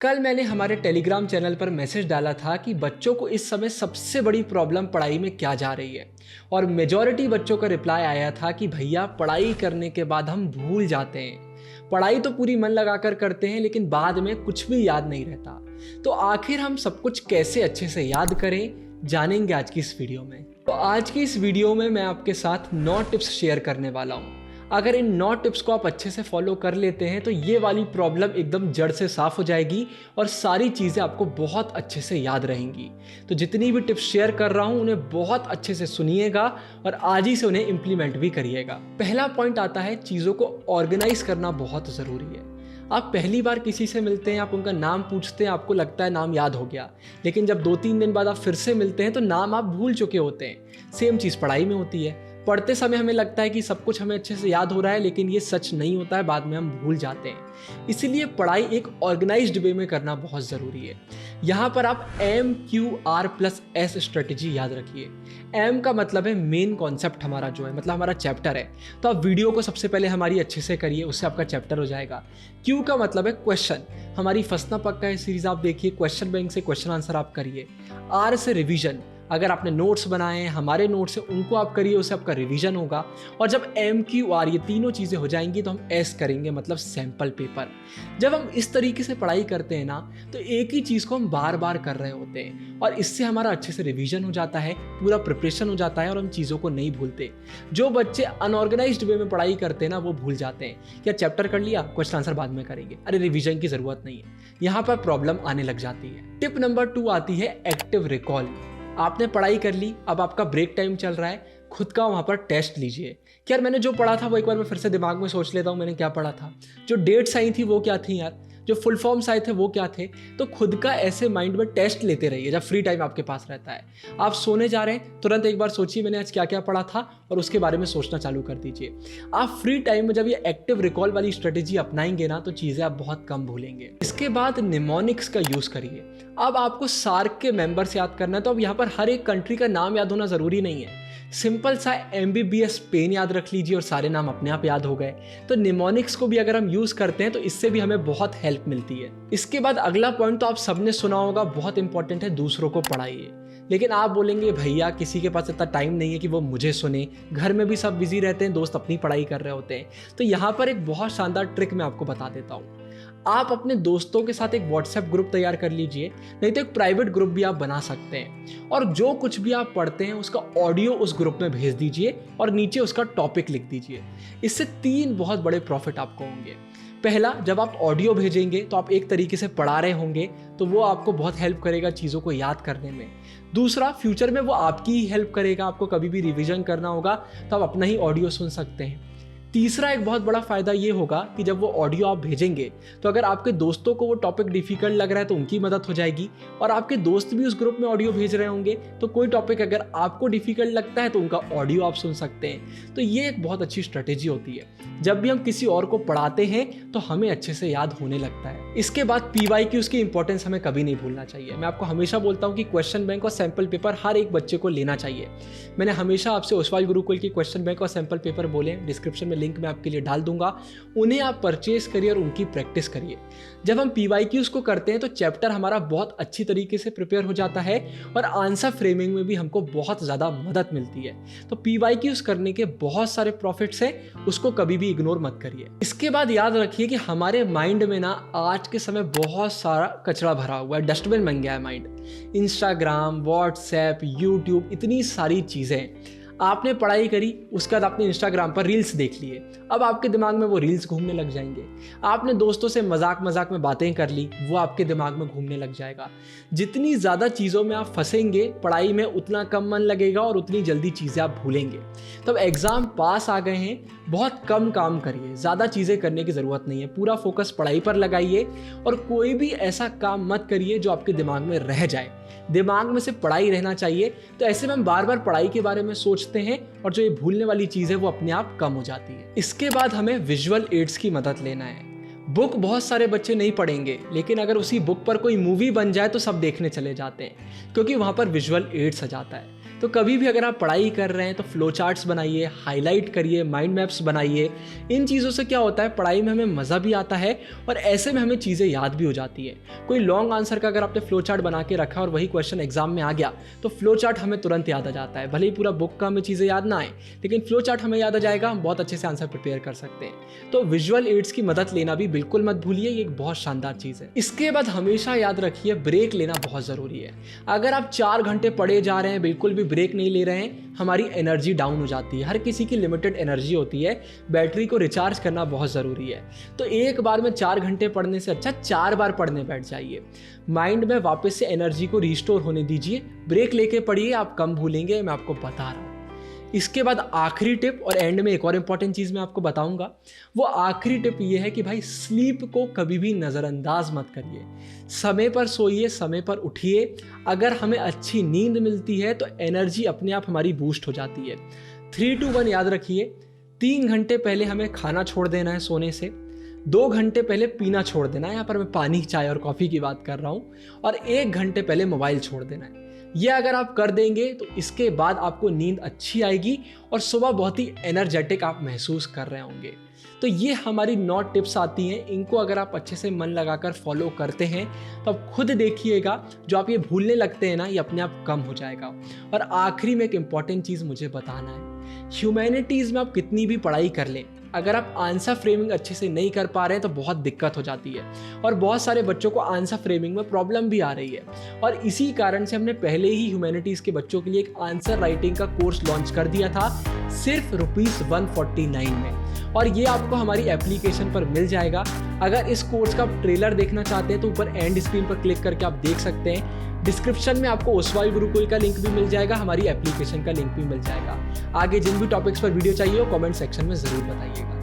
कल मैंने हमारे टेलीग्राम चैनल पर मैसेज डाला था कि बच्चों को इस समय सबसे बड़ी प्रॉब्लम पढ़ाई में क्या जा रही है। और मेजॉरिटी बच्चों का रिप्लाई आया था कि भैया पढ़ाई करने के बाद हम भूल जाते हैं। पढ़ाई तो पूरी मन लगाकर करते हैं लेकिन बाद में कुछ भी याद नहीं रहता। तो आखिर हम सब कुछ कैसे अच्छे से याद करें, जानेंगे आज की इस वीडियो में। तो आज की इस वीडियो में मैं आपके साथ 9 टिप्स शेयर करने वाला हूँ। अगर इन 9 टिप्स को आप अच्छे से फॉलो कर लेते हैं तो ये वाली प्रॉब्लम एकदम जड़ से साफ हो जाएगी और सारी चीज़ें आपको बहुत अच्छे से याद रहेंगी। तो जितनी भी टिप्स शेयर कर रहा हूँ उन्हें बहुत अच्छे से सुनिएगा और आज ही से उन्हें इम्प्लीमेंट भी करिएगा। पहला पॉइंट आता है, चीज़ों को ऑर्गेनाइज करना बहुत ज़रूरी है। आप पहली बार किसी से मिलते हैं, आप उनका नाम पूछते हैं, आपको लगता है नाम याद हो गया, लेकिन जब 2-3 दिन बाद आप फिर से मिलते हैं तो नाम आप भूल चुके होते हैं। सेम चीज़ पढ़ाई में होती है। पढ़ते समय हमें लगता है कि सब कुछ हमें अच्छे से याद हो रहा है, लेकिन ये सच नहीं होता है, बाद में हम भूल जाते हैं। इसीलिए पढ़ाई एक ऑर्गेनाइज्ड वे में करना बहुत ज़रूरी है। यहाँ पर आप MQR+S स्ट्रेटेजी याद रखिए। M का मतलब है मेन कॉन्सेप्ट हमारा जो है, मतलब हमारा चैप्टर है। तो आप वीडियो को सबसे पहले हमारी अच्छे से करिए, उससे आपका चैप्टर हो जाएगा। Q का मतलब है क्वेश्चन, हमारी फंसना पक्का है सीरीज आप देखिए, क्वेश्चन बैंक से क्वेश्चन आंसर आप करिए। R से रिवीजन, अगर आपने नोट्स बनाए हैं, हमारे नोट्स हैं, उनको आप करिए, उससे आपका रिवीजन होगा। और जब MQR ये तीनों चीज़ें हो जाएंगी तो हम S करेंगे, मतलब सैम्पल पेपर। जब हम इस तरीके से पढ़ाई करते हैं ना तो एक ही चीज़ को हम बार बार कर रहे होते हैं और इससे हमारा अच्छे से रिवीजन हो जाता है, पूरा प्रिपरेशन हो जाता है और हम चीज़ों को नहीं भूलते। जो बच्चे अनऑर्गेनाइज्ड वे में पढ़ाई करते हैं ना वो भूल जाते हैं। क्या चैप्टर कर लिया, क्वेश्चन आंसर बाद में करेंगे, अरे रिवीजन की ज़रूरत नहीं है। यहाँ पर प्रॉब्लम आने लग जाती है। टिप नंबर 2 आती है एक्टिव रिकॉल। आपने पढ़ाई कर ली, अब आपका ब्रेक टाइम चल रहा है, खुद का वहाँ पर टेस्ट लीजिए कि यार मैंने जो पढ़ा था वो एक बार मैं फिर से दिमाग में सोच लेता हूँ, मैंने क्या पढ़ा था, जो डेट्स आई थी वो क्या थी यार, जो फुल फॉर्म्स आए थे वो क्या थे। तो खुद का ऐसे माइंड में टेस्ट लेते रहिए जब फ्री टाइम आपके पास रहता है। आप सोने जा रहे हैं, तुरंत एक बार सोचिए मैंने आज क्या क्या पढ़ा था और उसके बारे में सोचना चालू कर दीजिए। आप फ्री टाइम में जब ये एक्टिव रिकॉल वाली स्ट्रेटेजी अपनाएंगे ना तो चीज़ें आप बहुत कम भूलेंगे। इसके बाद निमोनिक्स का यूज़ करिए। अब आपको सार्क के मेंबर्स याद करना है तो अब यहाँ पर हर एक कंट्री का नाम याद होना ज़रूरी नहीं है। सिंपल सा MBBS पेन याद रख लीजिए और सारे नाम अपने आप याद हो गए। तो निमोनिक्स को भी अगर हम यूज़ करते हैं तो इससे भी हमें बहुत हेल्प मिलती है। इसके बाद अगला पॉइंट तो आप सबने सुना होगा, बहुत इंपॉर्टेंट है, दूसरों को पढ़ाइए। लेकिन आप बोलेंगे भैया किसी के पास इतना टाइम नहीं है कि वो मुझे सुने, घर में भी सब बिजी रहते हैं, दोस्त अपनी पढ़ाई कर रहे होते हैं। तो यहाँ पर एक बहुत शानदार ट्रिक मैं आपको बता देता हूँ। आप अपने दोस्तों के साथ एक व्हाट्सएप ग्रुप तैयार कर लीजिए, नहीं तो एक प्राइवेट ग्रुप भी आप बना सकते हैं और जो कुछ भी आप पढ़ते हैं उसका ऑडियो उस ग्रुप में भेज दीजिए और नीचे उसका टॉपिक लिख दीजिए। इससे 3 बहुत बड़े प्रॉफिट आपको होंगे। पहला, जब आप ऑडियो भेजेंगे तो आप एक तरीके से पढ़ा रहे होंगे तो वो आपको बहुत हेल्प करेगा चीज़ों को याद करने में। दूसरा, फ्यूचर में वो आपकी ही हेल्प करेगा, आपको कभी भी रिवीजन करना होगा तो आप अपना ही ऑडियो सुन सकते हैं। तीसरा, एक बहुत बड़ा फायदा ये होगा कि जब वो ऑडियो आप भेजेंगे तो अगर आपके दोस्तों को वो टॉपिक डिफिकल्ट लग रहा है तो उनकी मदद हो जाएगी और आपके दोस्त भी उस ग्रुप में ऑडियो भेज रहे होंगे तो कोई टॉपिक अगर आपको डिफिकल्ट लगता है तो उनका ऑडियो आप सुन सकते हैं। तो ये एक बहुत अच्छी स्ट्रेटेजी होती है। जब भी हम किसी और को पढ़ाते हैं तो हमें अच्छे से याद होने लगता है। इसके बाद PYQs की इंपॉर्टेंस हमें कभी नहीं भूलना चाहिए। मैं आपको हमेशा बोलता हूँ कि क्वेश्चन बैंक और सैम्पल पेपर हर एक बच्चे को लेना चाहिए। मैंने हमेशा आपसे ओसवाल गुरुकुल की क्वेश्चन बैंक और सैम्पल पेपर बोले, डिस्क्रिप्शन में लिंक मैं आपके लिए डाल दूंगा, उन्हें आप परचेज करिए और उनकी प्रैक्टिस करिए। जब हम PYQs को करते हैं तो चैप्टर हमारा बहुत अच्छी तरीके से प्रिपेयर हो जाता है और आंसर फ्रेमिंग में भी हमको बहुत ज़्यादा मदद मिलती है। तो PYQs करने के बहुत सारे प्रॉफिट्स हैं, उसको कभी भी इग्नोर मत करिए। इसके बाद याद रखिए कि हमारे माइंड में ना आज के समय बहुत सारा कचरा भरा हुआ है, डस्टबिन बन गया है माइंड। इंस्टाग्राम, व्हाट्सएप, यूट्यूब, इतनी सारी चीज़ें। आपने पढ़ाई करी, उसके बाद आपने इंस्टाग्राम पर रील्स देख लिए, अब आपके दिमाग में वो रील्स घूमने लग जाएंगे। आपने दोस्तों से मजाक मजाक में बातें कर ली, वो आपके दिमाग में घूमने लग जाएगा। जितनी ज़्यादा चीज़ों में आप फंसेंगे पढ़ाई में उतना कम मन लगेगा और उतनी जल्दी चीज़ें आप भूलेंगे। तब एग्ज़ाम पास आ गए हैं, बहुत कम काम करिए, ज़्यादा चीज़ें करने की ज़रूरत नहीं है। पूरा फोकस पढ़ाई पर लगाइए और कोई भी ऐसा काम मत करिए जो आपके दिमाग में रह जाए। दिमाग में से पढ़ाई रहना चाहिए। तो ऐसे में हम बार बार पढ़ाई के बारे में सोचते हैं और जो ये भूलने वाली चीज़ है वो अपने आप कम हो जाती है। इसके बाद हमें विजुअल एड्स की मदद लेना है। बुक बहुत सारे बच्चे नहीं पढ़ेंगे, लेकिन अगर उसी बुक पर कोई मूवी बन जाए तो सब देखने चले जाते हैं क्योंकि वहाँ पर विजुअल एड्स आ जाता है। तो कभी भी अगर आप पढ़ाई कर रहे हैं तो फ्लो चार्ट्स बनाइए, हाईलाइट करिए, माइंड मैप्स बनाइए। इन चीज़ों से क्या होता है, पढ़ाई में हमें मज़ा भी आता है और ऐसे में हमें चीज़ें याद भी हो जाती है। कोई लॉन्ग आंसर का अगर आपने फ्लो चार्ट बना के रखा और वही क्वेश्चन एग्जाम में आ गया तो फ्लो चार्ट हमें तुरंत याद आ जाता है। भले ही पूरा बुक का हमें चीज़ें याद ना आए, लेकिन फ्लो चार्ट हमें याद आ जाएगा, हम बहुत अच्छे से आंसर प्रिपेयर कर सकते हैं। तो विजुअल एड्स की मदद लेना भी बिल्कुल मत भूलिए, ये एक बहुत शानदार चीज़ है। इसके बाद हमेशा याद रखिए, ब्रेक लेना बहुत ज़रूरी है। अगर आप 4 घंटे पढ़े जा रहे हैं, बिल्कुल भी ब्रेक नहीं ले रहे हैं, हमारी एनर्जी डाउन हो जाती है। हर किसी की लिमिटेड एनर्जी होती है, बैटरी को रिचार्ज करना बहुत ज़रूरी है। तो एक बार में 4 घंटे पढ़ने से अच्छा 4 बार पढ़ने बैठ जाइए। माइंड में वापस से एनर्जी को रिस्टोर होने दीजिए, ब्रेक लेके पढ़िए, आप कम भूलेंगे, मैं आपको बता रहा हूँ। इसके बाद आखिरी टिप और एंड में एक और इम्पॉर्टेंट चीज़ मैं आपको बताऊंगा। वो आखिरी टिप ये है कि भाई स्लीप को कभी भी नज़रअंदाज मत करिए। समय पर सोइए, समय पर उठिए। अगर हमें अच्छी नींद मिलती है तो एनर्जी अपने आप हमारी बूस्ट हो जाती है। 3, 2, 1 याद रखिए। 3 घंटे पहले हमें खाना छोड़ देना है सोने से। 2 घंटे पहले पीना छोड़ देना है, यहाँ पर मैं पानी, चाय और कॉफ़ी की बात कर रहा हूँ। और 1 घंटे पहले मोबाइल छोड़ देना है। ये अगर आप कर देंगे तो इसके बाद आपको नींद अच्छी आएगी और सुबह बहुत ही एनर्जेटिक आप महसूस कर रहे होंगे। तो ये हमारी 9 टिप्स आती हैं। इनको अगर आप अच्छे से मन लगाकर फॉलो करते हैं तो आप खुद देखिएगा, जो आप ये भूलने लगते हैं ना, ये अपने आप कम हो जाएगा। और आखिरी में एक इम्पॉर्टेंट चीज़ मुझे बताना है, ह्यूमैनिटीज़ में आप कितनी भी पढ़ाई कर लें, अगर आप आंसर फ्रेमिंग अच्छे से नहीं कर पा रहे हैं तो बहुत दिक्कत हो जाती है। और बहुत सारे बच्चों को आंसर फ्रेमिंग में प्रॉब्लम भी आ रही है। और इसी कारण से हमने पहले ही ह्यूमैनिटीज़ के बच्चों के लिए एक आंसर राइटिंग का कोर्स लॉन्च कर दिया था, सिर्फ ₹149 में। और ये आपको हमारी एप्लीकेशन पर मिल जाएगा। अगर इस कोर्स का आप ट्रेलर देखना चाहते हैं तो ऊपर एंड स्क्रीन पर क्लिक करके आप देख सकते हैं। डिस्क्रिप्शन में आपको ओसवाल गुरुकुल का लिंक भी मिल जाएगा, हमारी एप्लीकेशन का लिंक भी मिल जाएगा। आगे जिन भी टॉपिक्स पर वीडियो चाहिए हो कमेंट सेक्शन में ज़रूर बताइएगा।